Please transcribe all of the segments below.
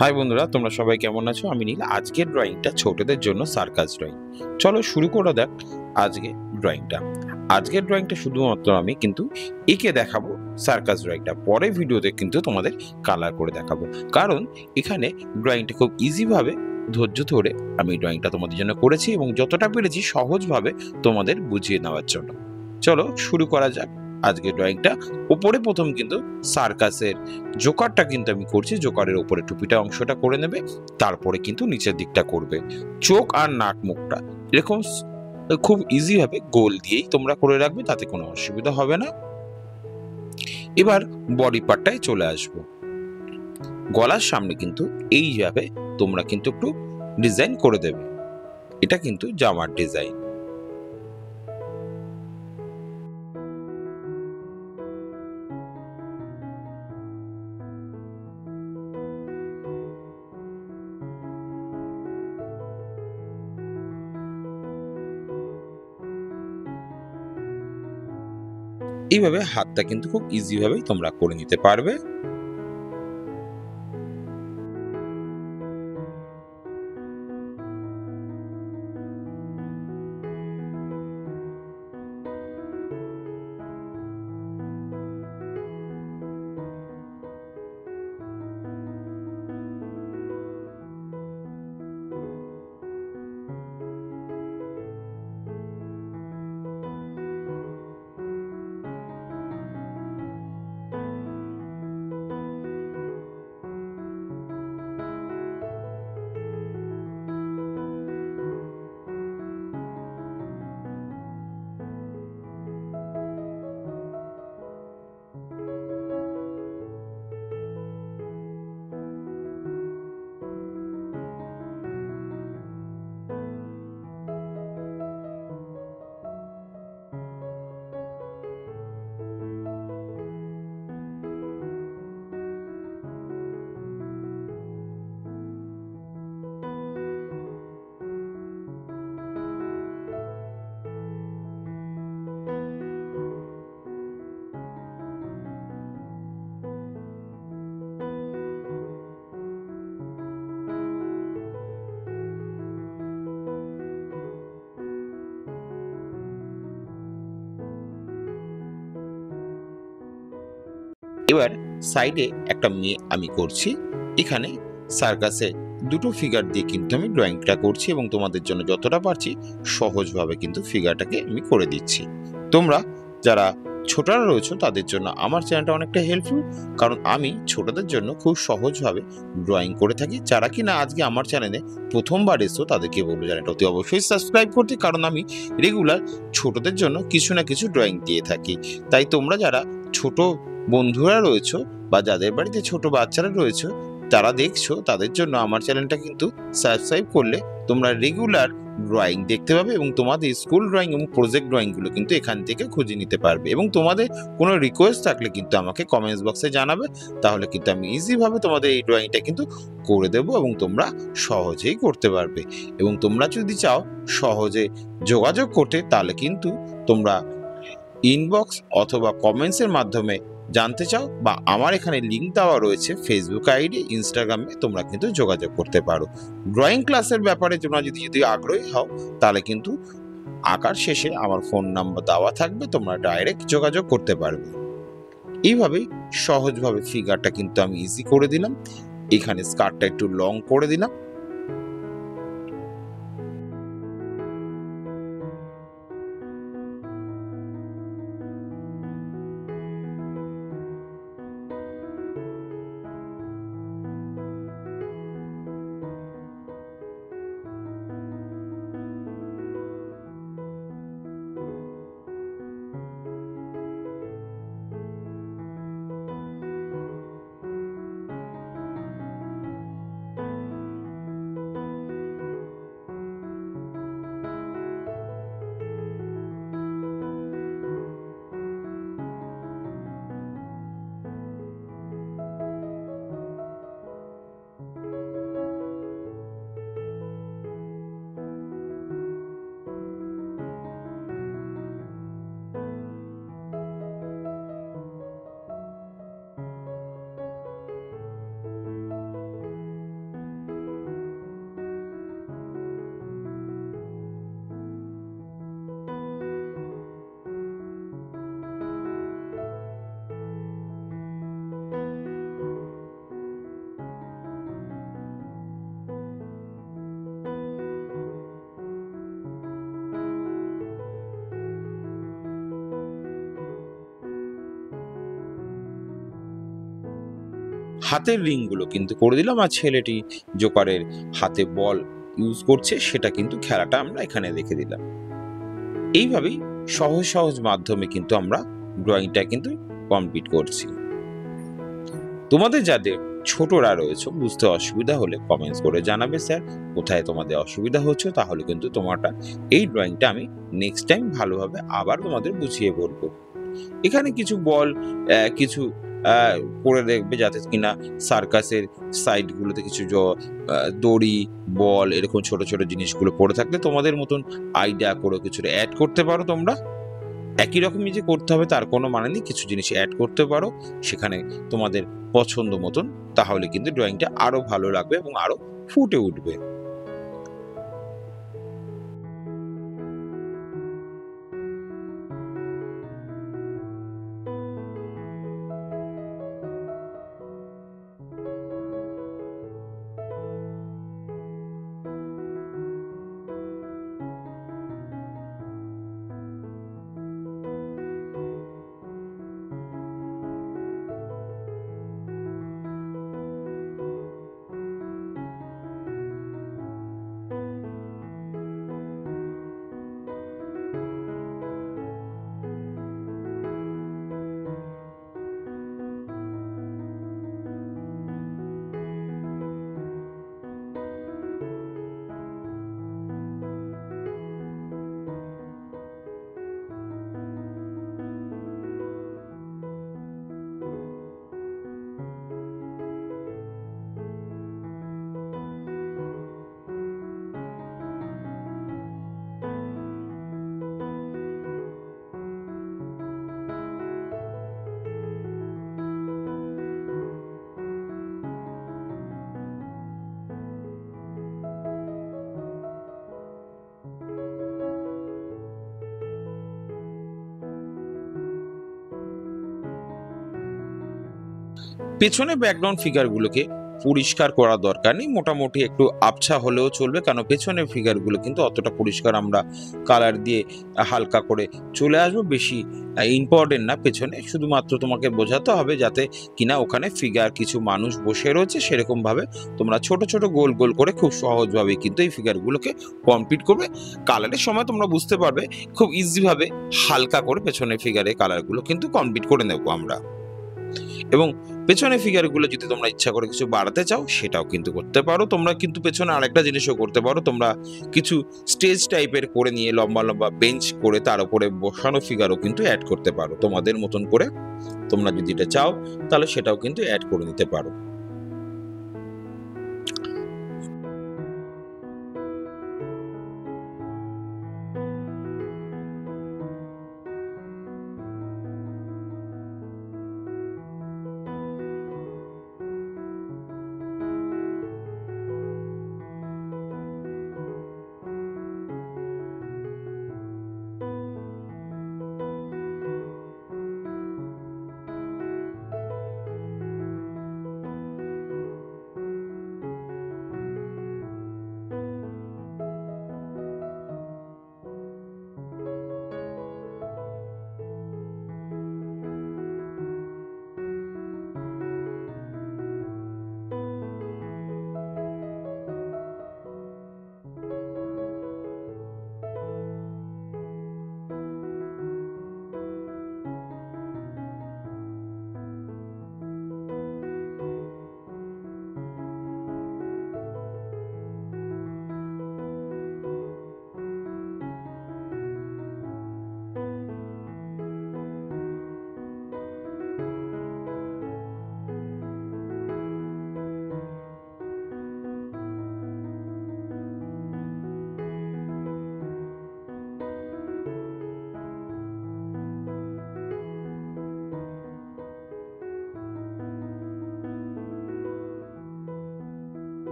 High বন্ধুরা, তোমরা সবাই কেমন আছো? আমি নীল। আজকের ড্রয়িংটা ছোটদের জন্য সার্কাস ড্রয়িং। চলো শুরু করা যাক আজকে ড্রয়িংটা। আজকের ড্রয়িংটা শুধুমাত্র আমি কিন্তু এঁকে দেখাবো সার্কাস ড্রয়িংটা। পরে ভিডিওতে কিন্তু তোমাদের কালার করে দেখাবো। কারণ এখানে ড্রয়িংটা খুব ইজিভাবে ধৈর্য ধরে আমি ড্রয়িংটা তোমাদের জন্য করেছি এবং যতটা পেরেছি সহজভাবে তোমাদের বুঝিয়ে নেওয়ার জন্য। চলো শুরু করা যাক আজকের ড্রয়িংটা। ওপরে প্রথম কিন্তু সার্কাসের জোকারটা কিন্তু আমি করছি। জোকারের উপরে টুপিটা অংশটা করে নেবে, তারপরে কিন্তু নিচের দিকটা করবে। চোখ আর নাক মুখটা এরকম খুব ইজি ভাবে গোল দিয়েই তোমরা করে রাখবে, তাতে কোনো অসুবিধা হবে না। এবার বডি পার্টটায় চলে আসবো। গলার সামনে কিন্তু এইভাবে তোমরা কিন্তু একটু ডিজাইন করে দেবে। এটা কিন্তু জামার ডিজাইন। এইভাবে হাতটা কিন্তু খুব ইজি ভাবেই তোমরা করে নিতে পারবে। এবার সাইডে একটা মেয়ে আমি করছি। এখানে সার্কাসে দুটো ফিগার দিয়ে কিন্তু আমি ড্রয়িংটা করছি এবং তোমাদের জন্য যতটা পারছি সহজভাবে কিন্তু ফিগারটাকে আমি করে দিচ্ছি। তোমরা যারা ছোটরা রয়েছো তাদের জন্য আমার চ্যানেলটা অনেকটা হেল্পফুল, কারণ আমি ছোটদের জন্য খুব সহজভাবে ড্রয়িং করে থাকি। যারা কিনা আজকে আমার চ্যানেলে প্রথমবার এসো তাদেরকে বলবো চ্যানেলটা অতি অবশ্যই সাবস্ক্রাইব করতে, কারণ আমি রেগুলার ছোটদের জন্য কিছু না কিছু ড্রয়িং দিয়ে থাকি। তাই তোমরা যারা ছোট বন্ধুরা রয়েছো বা যাদের বাড়িতে ছোট বাচ্চারা রয়েছে তারা দেখছো, তাদের জন্য আমার চ্যানেলটা কিন্তু সাবস্ক্রাইব করলে তোমরা রেগুলার ড্রয়িং দেখতে পাবে এবং তোমাদের স্কুল ড্রয়িং এবং প্রজেক্ট ড্রয়িংগুলো কিন্তু এখান থেকে খুঁজে নিতে পারবে। এবং তোমাদের কোনো রিকোয়েস্ট থাকলে কিন্তু আমাকে কমেন্টস বক্সে জানাবে, তাহলে কিন্তু আমি ইজিভাবে তোমাদের এই ড্রয়িংটা কিন্তু করে দেবো এবং তোমরা সহজেই করতে পারবে। এবং তোমরা যদি চাও সহজে যোগাযোগ করতে, তাহলে কিন্তু তোমরা ইনবক্স অথবা কমেন্টসের মাধ্যমে জানতে চাও, বা আমার এখানে লিঙ্ক দেওয়া রয়েছে ফেসবুক আইডি, ইনস্টাগ্রামে তোমরা কিন্তু যোগাযোগ করতে পারো। ড্রয়িং ক্লাসের ব্যাপারে তোমরা যদি আগ্রহী হও, তাহলে কিন্তু আঁকার শেষে আমার ফোন নাম্বার দেওয়া থাকবে, তোমরা ডাইরেক্ট যোগাযোগ করতে পারবে। এইভাবেই সহজভাবে ফিগারটা কিন্তু আমি ইজি করে দিলাম। এখানে স্কার্টটা একটু লং করে দিলাম। হাতের রিং গুলো কিন্তু করে দিলাম, আর ছেলেটি জোকারের হাতে বল ইউজ করছে সেটা কিন্তু খেলাটা আমরা এখানে রেখে দিলাম। এইভাবেই সহজ সহজ মাধ্যমে কিন্তু আমরা ড্রয়িংটা কিন্তু কমপ্লিট করছি। তোমাদের যাদের ছোটরা রয়েছে বুঝতে অসুবিধা হলে কমেন্টস করে জানাবে স্যার কোথায় তোমাদের অসুবিধা হচ্ছে, তাহলে কিন্তু তোমারটা এই ড্রয়িংটা আমি নেক্সট টাইম ভালোভাবে আবার তোমাদের বুঝিয়ে বলবো। এখানে কিছু বল কিছু করে দেখবে যাতে কিনা সার্কাসের সাইড গুলোতে কিছু দড়ি বল এরকম ছোট ছোট জিনিসগুলো পড়ে থাকলে তোমাদের মতন আইডিয়া করে কিছুটা অ্যাড করতে পারো। তোমরা একই রকমই যে করতে হবে তার কোনো মানে নেই, কিছু জিনিস অ্যাড করতে পারো সেখানে তোমাদের পছন্দ মতন, তাহলে কিন্তু ড্রয়িংটা আরো ভালো লাগবে এবং আরো ফুটে উঠবে। পেছনে ব্যাকগ্রাউন্ড ফিগারগুলোকে পরিষ্কার করার দরকার নেই, মোটামুটি একটু আবছা হলেও চলবে, কারণ পেছনের ফিগারগুলো কিন্তু অতটা পরিষ্কার আমরা কালার দিয়ে হালকা করে চলে আসবো, বেশি ইম্পর্টেন্ট না। পেছনে শুধুমাত্র তোমাকে বোঝাতে হবে যাতে কিনা ওখানে ফিগার কিছু মানুষ বসে রয়েছে সেরকম ভাবে তোমরা ছোট ছোট গোল গোল করে খুব সহজভাবে কিন্তু এই ফিগারগুলোকে কমপ্লিট করবে। কালারের সময় তোমরা বুঝতে পারবে খুব ইজিভাবে হালকা করে পেছনের ফিগারের কালারগুলো কিন্তু কমপ্লিট করে নেবো আমরা। এবং পেছনে ফিগারগুলো যদি তোমরা ইচ্ছা করে কিছু বাড়াতে চাও সেটাও কিন্তু করতে পারো। তোমরা কিন্তু পেছনে আরেকটা জিনিসও করতে পারো, তোমরা কিছু স্টেজ টাইপের করে নিয়ে লম্বা লম্বা বেঞ্চ করে তার উপরে বসানো ফিগারও কিন্তু অ্যাড করতে পারো তোমাদের মতন করে। তোমরা যদি এটা চাও তাহলে সেটাও কিন্তু অ্যাড করে নিতে পারো।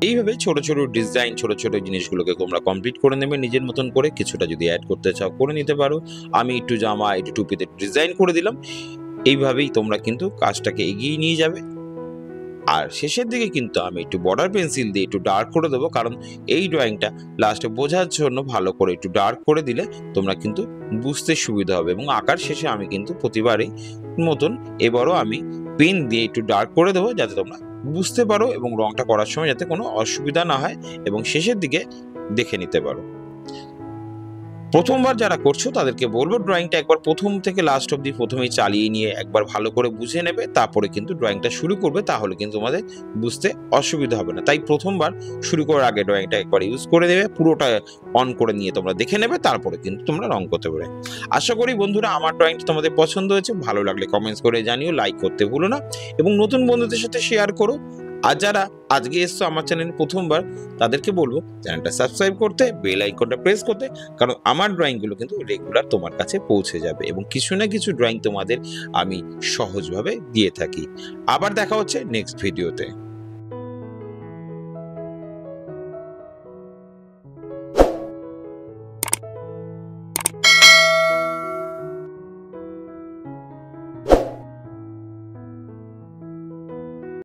এইভাবে ছোট ছোট ডিজাইন, ছোট ছোট জিনিসগুলোকে তোমরা কমপ্লিট করে নেবে নিজের মতন করে। কিছুটা যদি অ্যাড করতে চাও করে নিতে পারো। আমি একটু জামা, একটু টুপিতে ডিজাইন করে দিলাম। এইভাবেই তোমরা কিন্তু কাজটাকে এগিয়ে নিয়ে যাবে। আর শেষের দিকে কিন্তু আমি একটু বর্ডার পেন্সিল দিয়ে একটু ডার্ক করে দেবো, কারণ এই ড্রয়িংটা লাস্টে বোঝার জন্য ভালো করে একটু ডার্ক করে দিলে তোমরা কিন্তু বুঝতে সুবিধা হবে। এবং আঁকার শেষে আমি কিন্তু প্রতিবারই মতন এবারও আমি পেন দিয়ে একটু ডার্ক করে দেবো, যাতে তোমরা বুঝতে পারো এবং রংটা করার সময় যাতে কোনো অসুবিধা না হয় এবং শেষের দিকে দেখে নিতে পারো। প্রথমবার যারা করছো তাদেরকে বলবো ড্রয়িংটা একবার প্রথম থেকে লাস্ট অব্দি প্রথমেই চালিয়ে নিয়ে একবার ভালো করে বুঝে নেবে, তারপরে কিন্তু ড্রয়িংটা শুরু করবে। তাহলে কিন্তু তোমাদের বুঝতে অসুবিধা হবে না। তাই প্রথমবার শুরু করার আগে ড্রয়িংটা একবার ইউজ করে দেবে, পুরোটা অন করে নিয়ে তোমরা দেখে নেবে, তারপরে কিন্তু তোমরা রং করতে পারবে। আশা করি বন্ধুরা আমার ড্রয়িংটা তোমাদের পছন্দ হয়েছে। ভালো লাগলে কমেন্টস করে জানিও, লাইক করতে ভুলো না এবং নতুন বন্ধুদের সাথে শেয়ার করো। আর যারা আজকে এসছো আমার চ্যানেলে প্রথমবার, তাদেরকে বলবো চ্যানেলটা সাবস্ক্রাইব করতে, বেল আইকনটা প্রেস করতে, কারণ আমার ড্রয়িংগুলো কিন্তু রেগুলার তোমার কাছে পৌঁছে যাবে এবং কিছু না কিছু ড্রয়িং তোমাদের আমি সহজভাবে দিয়ে থাকি। আবার দেখা হচ্ছে নেক্সট ভিডিওতে।